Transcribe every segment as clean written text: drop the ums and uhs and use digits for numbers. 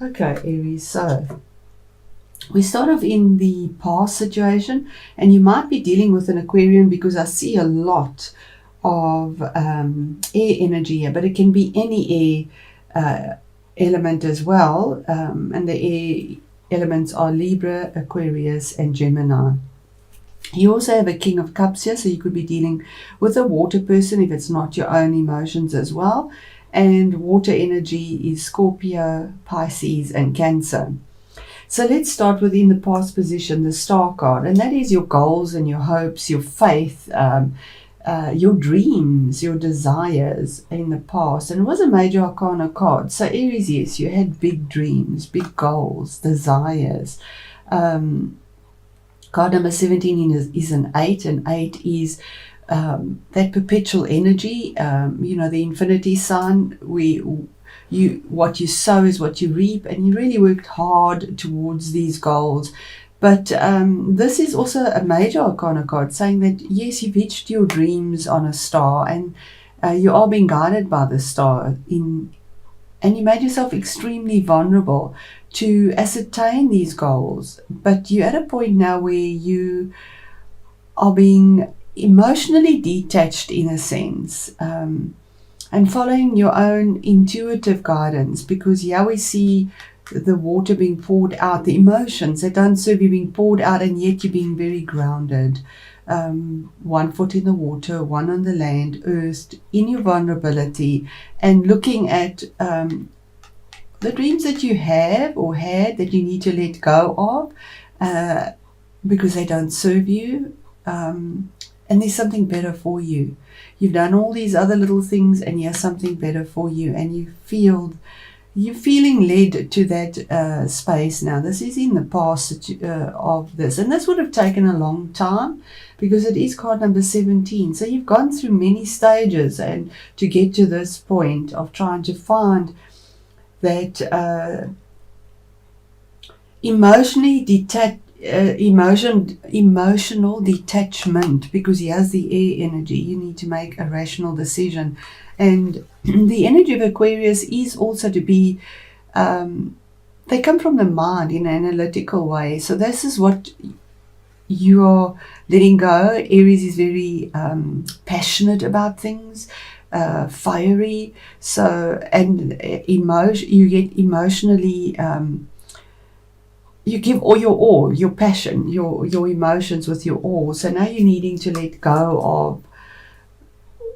Okay, Aries, so we start off in the past situation, and you might be dealing with an Aquarian because I see a lot of air energy here, but it can be any air element as well, and the air elements are Libra, Aquarius, and Gemini. You also have a King of Cups here, so you could be dealing with a water person if it's not your own emotions as well. And water energy is Scorpio, Pisces, and Cancer. So let's start within the past position, the Star card, and that is your goals and your hopes, your faith, your dreams, your desires in the past. And it was a major arcana card. So Aries, yes, you had big dreams, big goals, desires. Card number 17 is an 8, and 8 is that perpetual energy, the infinity sign. What you sow is what you reap, and you really worked hard towards these goals. But this is also a major arcana card saying that yes, you've reached your dreams on a star, and you are being guided by the star and you made yourself extremely vulnerable to ascertain these goals. But you're at a point now where you are being emotionally detached in a sense, and following your own intuitive guidance, because here we see the water being poured out, the emotions that don't serve you being poured out, and yet you're being very grounded. One foot in the water, one on the land, earth, in your vulnerability, and looking at the dreams that you have or had that you need to let go of because they don't serve you, and there's something better for you. You've done all these other little things, and here's something better for you, and you're feeling led to that space now. This is in the past of this, and this would have taken a long time because it is card number 17. So you've gone through many stages and to get to this point of trying to find that emotional detachment, because he has the air energy. You need to make a rational decision, and the energy of Aquarius is also to be they come from the mind in an analytical way. So this is what you are letting go. Aries is very passionate about things, fiery. So, and you get emotionally. You give all your passion, your emotions with your all. So now you're needing to let go of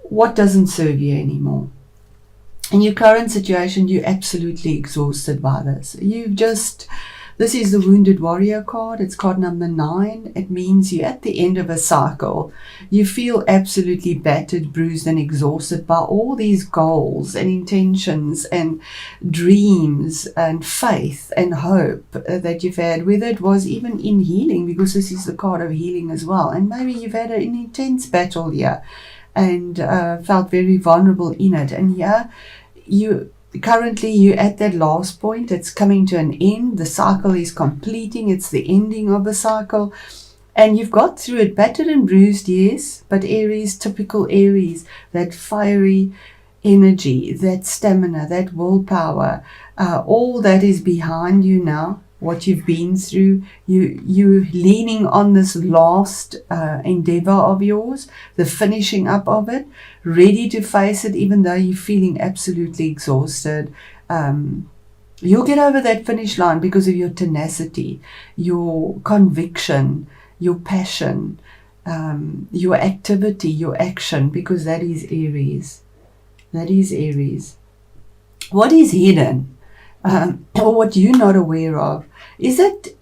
what doesn't serve you anymore. In your current situation, you're absolutely exhausted by this. This is the Wounded Warrior card. It's card number 9. It means you're at the end of a cycle. You feel absolutely battered, bruised, and exhausted by all these goals and intentions and dreams and faith and hope that you've had, whether it was even in healing, because this is the card of healing as well. And maybe you've had an intense battle here and felt very vulnerable in it. And here currently you're at that last point. It's coming to an end. The cycle is completing. It's the ending of a cycle. And you've got through it, battered and bruised, yes, but Aries, typical Aries, that fiery energy, that stamina, that willpower, all that is behind you now, what you've been through. You're leaning on this last endeavor of yours, the finishing up of it, ready to face it, even though you're feeling absolutely exhausted. You'll get over that finish line because of your tenacity, your conviction, your passion, your activity, your action, because that is Aries. That is Aries. What is hidden, or what you're not aware of, is that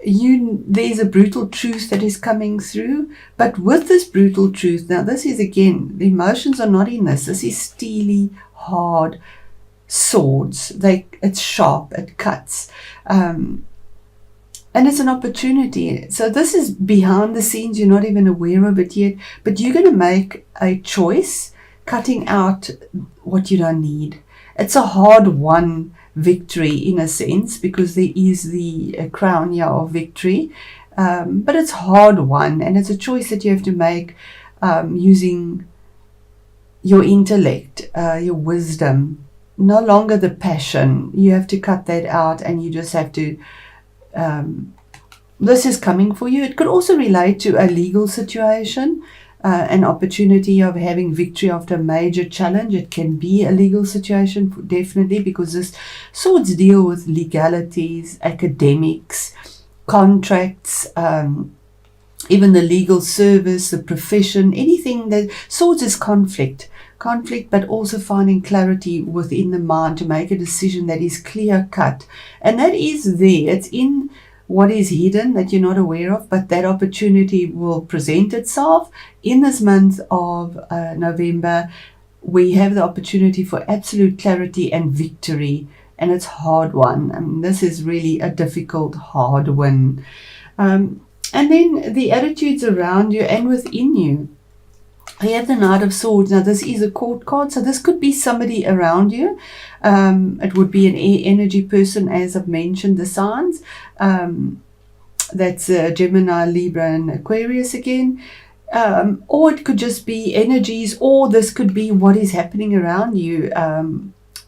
there's a brutal truth that is coming through. But with this brutal truth, now this is again, the emotions are not in this. This is steely, hard swords. It's sharp, it cuts. And it's an opportunity. So this is behind the scenes. You're not even aware of it yet. But you're going to make a choice, cutting out what you don't need. It's a hard-won victory in a sense, because there is the crown here of victory. But it's hard-won, and it's a choice that you have to make using your intellect, your wisdom, no longer the passion. You have to cut that out, and you just have to, this is coming for you. It could also relate to a legal situation, an opportunity of having victory after a major challenge. It can be a legal situation, definitely, because this swords deal with legalities, academics, contracts, even the legal service, the profession, anything that swords is conflict, but also finding clarity within the mind to make a decision that is clear cut. And that is there. It's in what is hidden that you're not aware of, but that opportunity will present itself in this month of November. We have the opportunity for absolute clarity and victory, and it's hard one. I mean, this is really a difficult, hard one. And then the attitudes around you and within you. You have the Knight of Swords. Now, this is a court card, so this could be somebody around you. It would be an air energy person, as I've mentioned, the signs. That's Gemini, Libra, and Aquarius again. Or it could just be energies, or this could be what is happening around you.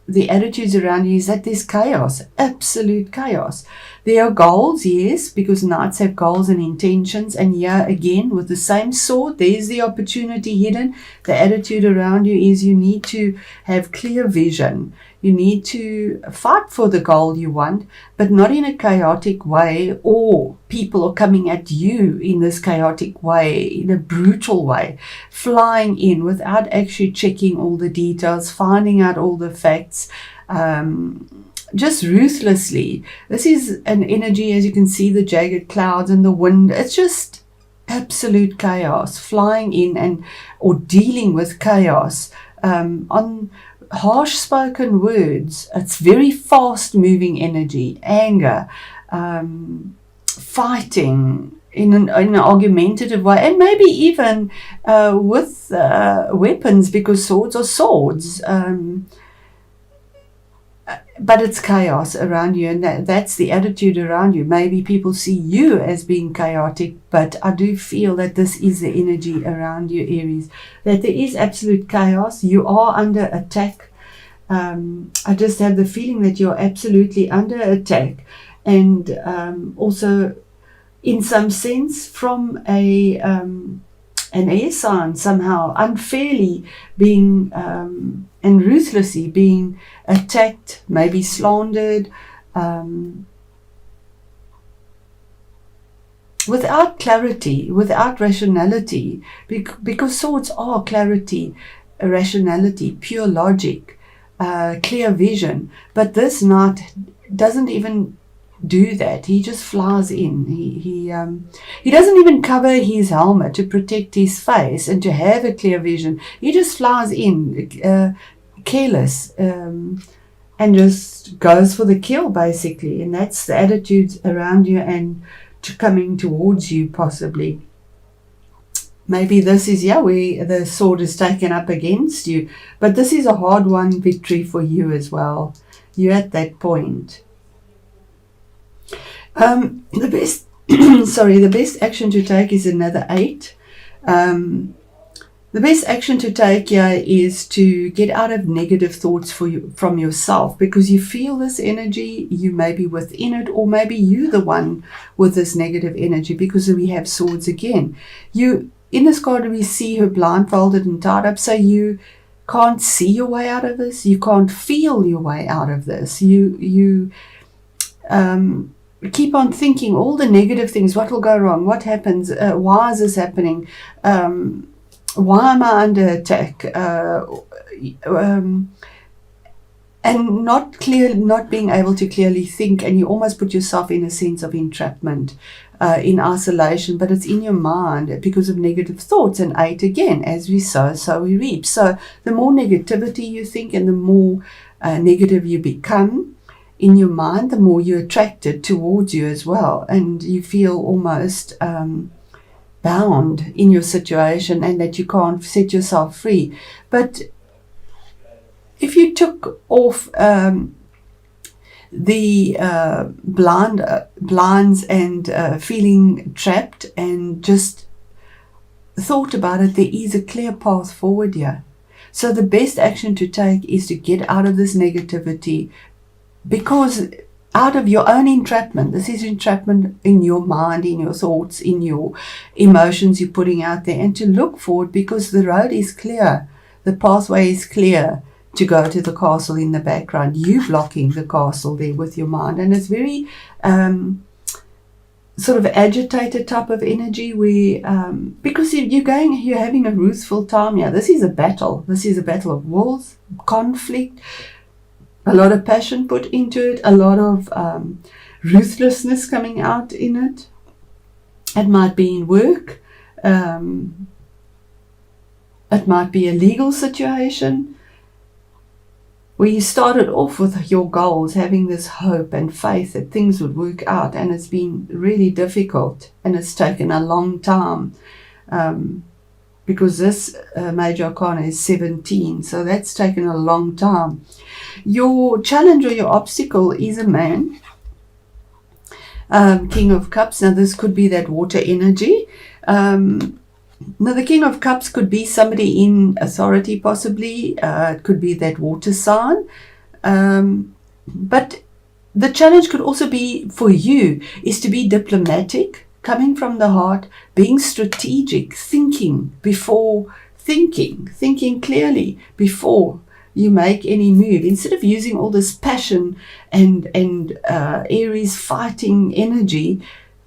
The attitudes around you is that there's chaos, absolute chaos. There are goals, yes, because knights have goals and intentions. And yeah, again, with the same sword, there's the opportunity hidden. The attitude around you is you need to have clear vision. You need to fight for the goal you want, but not in a chaotic way, or people are coming at you in this chaotic way, in a brutal way, flying in without actually checking all the details, finding out all the facts, just ruthlessly. This is an energy, as you can see, the jagged clouds and the wind. It's just absolute chaos, flying in or dealing with chaos on harsh spoken words. It's very fast moving energy, anger, fighting in an argumentative way, and maybe even with weapons, because swords are swords. But it's chaos around you, and that's the attitude around you. Maybe people see you as being chaotic, but I do feel that this is the energy around you, Aries, that there is absolute chaos. You are under attack. I just have the feeling that you're absolutely under attack, and also in some sense from an air sign, somehow unfairly being and ruthlessly being attacked, maybe slandered, without clarity, without rationality, because swords are clarity, rationality, pure logic, clear vision. But this knight doesn't even do that. He just flies in. He doesn't even cover his helmet to protect his face and to have a clear vision. He just flies in, careless, and just goes for the kill, basically. And that's the attitudes around you and coming towards you, possibly. Maybe this is, where the sword is taken up against you. But this is a hard-won victory for you as well. You're at that point. The best the best action to take is another 8. The best action to take here is to get out of negative thoughts from yourself, because you feel this energy, you may be within it, or maybe you the one with this negative energy, because we have swords again. In this card we see her blindfolded and tied up, so you can't see your way out of this, you can't feel your way out of this. You keep on thinking all the negative things. What will go wrong? What happens? Why is this happening? Why am I under attack? And not being able to clearly think, and you almost put yourself in a sense of entrapment, in isolation, but it's in your mind because of negative thoughts. And 8 again, as we sow, so we reap. So the more negativity you think and the more negative you become in your mind, the more you're attracted towards you as well, and you feel almost bound in your situation, and that you can't set yourself free. But if you took off the blinds and feeling trapped, and just thought about it, there is a clear path forward here. So the best action to take is to get out of this negativity, because out of your own entrapment, this is entrapment in your mind, in your thoughts, in your emotions you're putting out there, and to look forward, because the road is clear, the pathway is clear to go to the castle in the background. You blocking the castle there with your mind, and it's very sort of agitated type of energy where because you're having a ruthful time here. This is a battle. This is a battle of wills, conflict, a lot of passion put into it, a lot of ruthlessness coming out in it. It might be in work. It might be a legal situation where you started off with your goals, having this hope and faith that things would work out, and it's been really difficult, and it's taken a long time, because this major arcana is 17, so that's taken a long time. Your challenge or your obstacle is a man, King of Cups. Now this could be that water energy. Now, the King of Cups could be somebody in authority, possibly. It could be that water sign. But the challenge could also be for you is to be diplomatic, coming from the heart, being strategic, thinking clearly before you make any move. Instead of using all this passion and Aries fighting energy,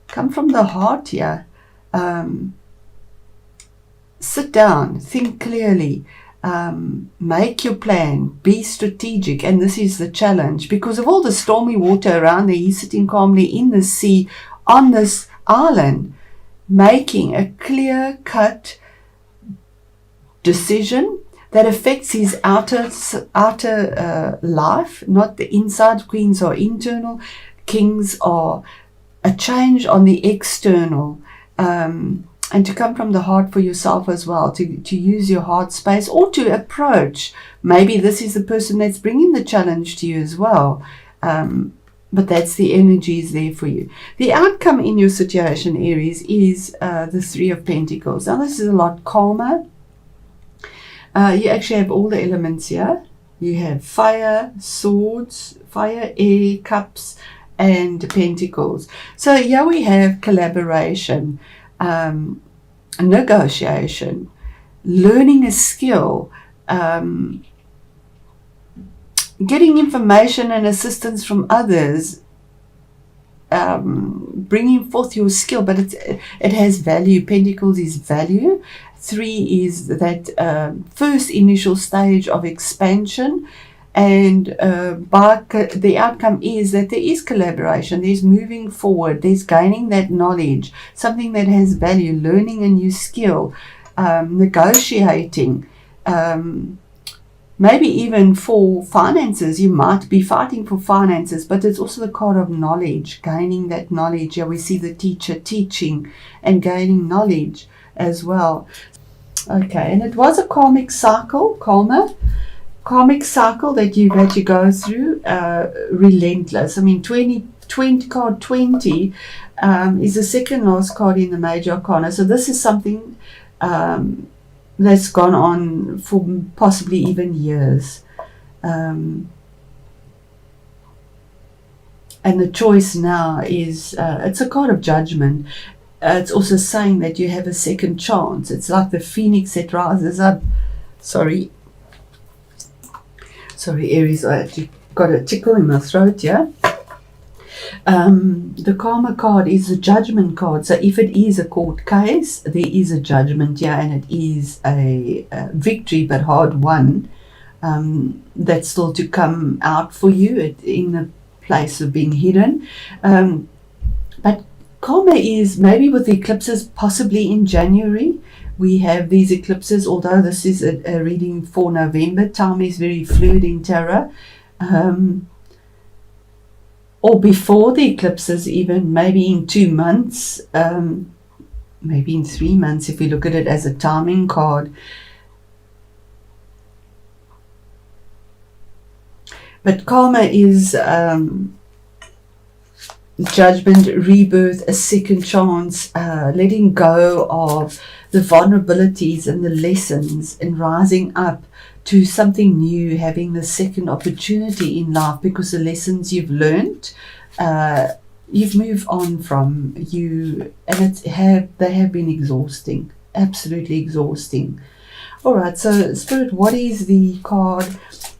come from the heart here. Sit down, think clearly, make your plan, be strategic. And this is the challenge, because of all the stormy water around there. He's sitting calmly in the sea on this island, making a clear-cut decision that affects his outer life, not the inside. Queens are internal, kings are a change on the external. And to come from the heart for yourself as well, to use your heart space, or to approach. Maybe this is the person that's bringing the challenge to you as well. But that's the energies there for you. The outcome in your situation, Aries, is the Three of Pentacles. Now this is a lot calmer. You actually have all the elements here. You have fire, swords, fire, air, cups, and pentacles. So here we have collaboration, negotiation, learning a skill, getting information and assistance from others, bringing forth your skill, but it has value. Pentacles is value. 3 is that first initial stage of expansion, and the outcome is that there is collaboration, there's moving forward, there's gaining that knowledge, something that has value, learning a new skill, negotiating, maybe even for finances. You might be fighting for finances, but it's also the card of knowledge, gaining that knowledge. Here we see the teacher teaching and gaining knowledge as well. Okay, and it was a karmic cycle, karmic cycle that you've had to go through, relentless. I mean, 20 card 20 is the second last card in the major arcana. So this is something that's gone on for possibly even years. And the choice now is, it's a card of judgment. It's also saying that you have a second chance. It's like the phoenix that rises up. Sorry, Aries, I actually got a tickle in my throat, yeah? The karma card is a judgment card. So if it is a court case, there is a judgment, yeah, and it is a victory, but hard won. That's still to come out for you in the place of being hidden. But karma is maybe with the eclipses, possibly in January. We have these eclipses, although this is a reading for November. Time is very fluid in tarot. Or before the eclipses even, maybe in 2 months, maybe in 3 months if we look at it as a timing card. But karma is judgment, rebirth, a second chance, letting go of the vulnerabilities and the lessons, and rising up to something new, having the second opportunity in life, because the lessons you've learned, you've moved on from you, and they have been exhausting, absolutely exhausting. All right, so Spirit, what is the card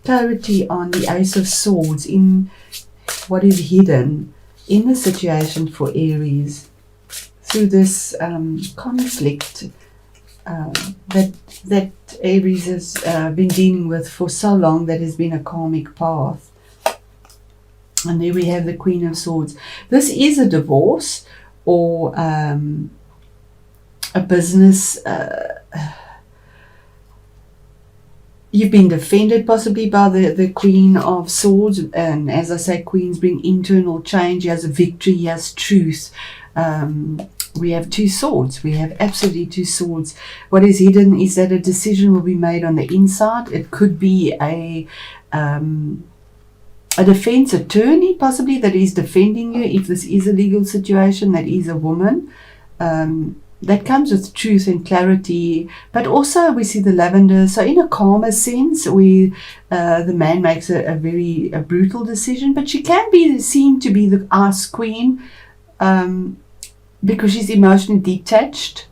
clarity on the Ace of Swords in what is hidden in the situation for Aries through this conflict that Aries has been dealing with for so long, that has been a karmic path. And there we have the Queen of Swords. This is a divorce or a business. You've been defended possibly by the Queen of Swords. And as I say, queens bring internal change. He has a victory, he has truth. We have two swords. We have absolutely two swords. What is hidden is that a decision will be made on the inside. It could be a defense attorney possibly that is defending you, if this is a legal situation, that is a woman. That comes with truth and clarity. But also we see the lavender. So in a calmer sense, the man makes a very brutal decision, but she can be seen to be the Ice Queen, because she's emotionally detached,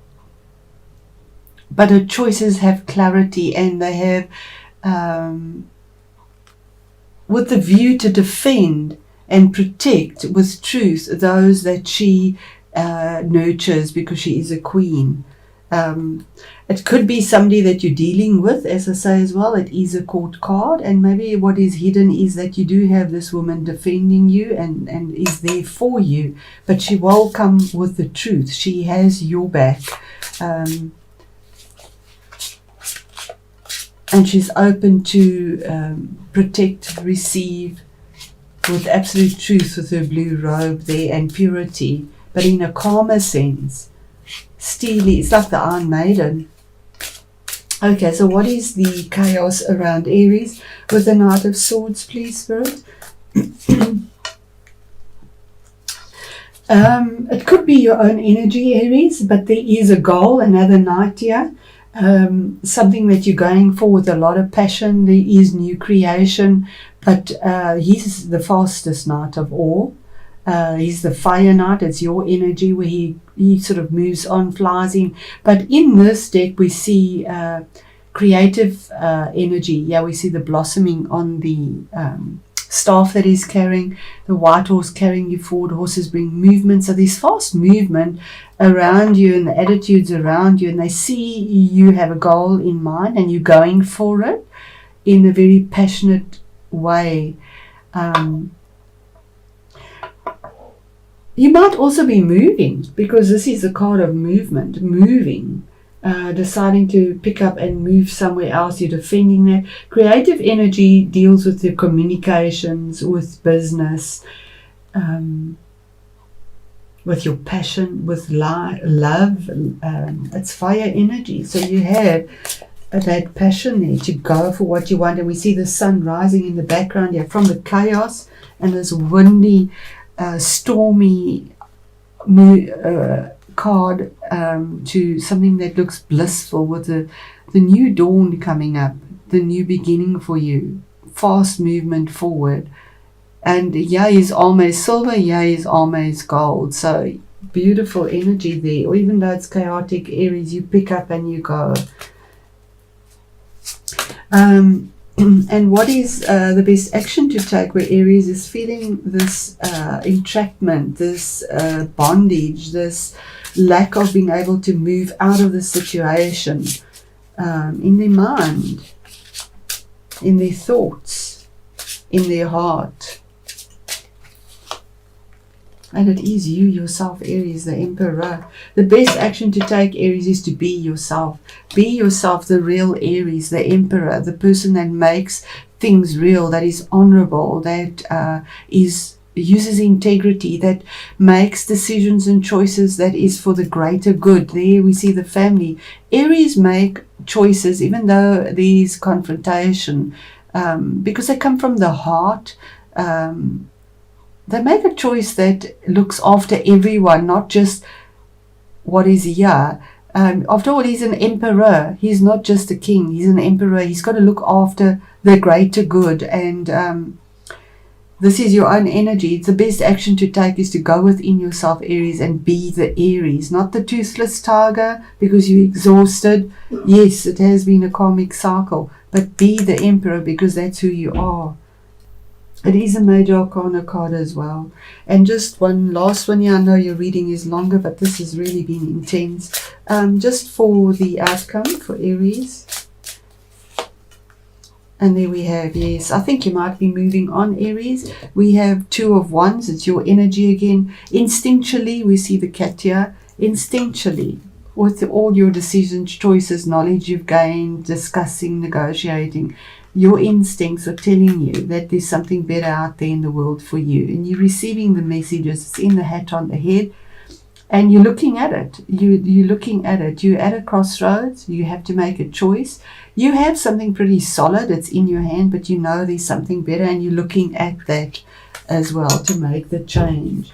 but her choices have clarity, and they have with the view to defend and protect with truth those that she nurtures, because she is a queen. It could be somebody that you're dealing with, as I say as well. It is a court card, and maybe what is hidden is that you do have this woman defending you and is there for you, but she will come with the truth. She has your back, and she's open to protect, receive with absolute truth, with her blue robe there and purity, but in a calmer sense. Steely, it's like the Iron Maiden. Okay, so what is the chaos around Aries with the Knight of Swords, please, Spirit? It could be your own energy, Aries, but there is a goal, another knight here. Something that you're going for with a lot of passion. There is new creation, but he's the fastest knight of all. He's the fire knight. It's your energy where he sort of moves on, flies in. But in this deck we see creative energy. Yeah, we see the blossoming on the staff that he's carrying, the white horse carrying you forward. Horses bring movement. So there's fast movement around you and the attitudes around you, and they see you have a goal in mind and you're going for it in a very passionate way. You might also be moving, because this is a card of movement, moving, deciding to pick up and move somewhere else. You're defending that. Creative energy deals with your communications, with business, with your passion, with love. It's fire energy. So you have that passion there to go for what you want. And we see the sun rising in the background here from the chaos and this windy, stormy card to something that looks blissful, with the new dawn coming up, the new beginning for you, fast movement forward. And yeah, is almost silver, yeah, is almost gold. So beautiful energy there. Or even though it's chaotic, Aries, you pick up and you go. And what is the best action to take where Aries is feeling this entrapment, this bondage, this lack of being able to move out of the situation, in their mind, in their thoughts, in their heart. And it is you yourself, Aries, the Emperor. The best action to take, Aries, is to be yourself. Be yourself, the real Aries, the Emperor, the person that makes things real, that is honorable, that uses integrity, that makes decisions and choices that is for the greater good. There we see the family. Aries make choices even though there is confrontation, because they come from the heart. They make a choice that looks after everyone, not just what is here. After all, he's an emperor. He's not just a king. He's an emperor. He's got to look after the greater good. And this is your own energy. The best action to take is to go within yourself, Aries, and be the Aries, not the toothless tiger because you're exhausted. Yes, it has been a karmic cycle, but be the emperor because that's who you are. It is a major arcana card as well. And just one last one here. I know your reading is longer, but this has really been intense. Just for the outcome for Aries. And there we have, yes, I think you might be moving on, Aries. We have Two of Wands. It's your energy again. Instinctually, we see the cat here. Instinctually, with all your decisions, choices, knowledge you've gained, discussing, negotiating, your instincts are telling you that there's something better out there in the world for you. And you're receiving the messages. It's in the hat on the head. And you're looking at it. You're looking at it. You're at a crossroads. You have to make a choice. You have something pretty solid. It's in your hand, but you know there's something better, and you're looking at that as well to make the change.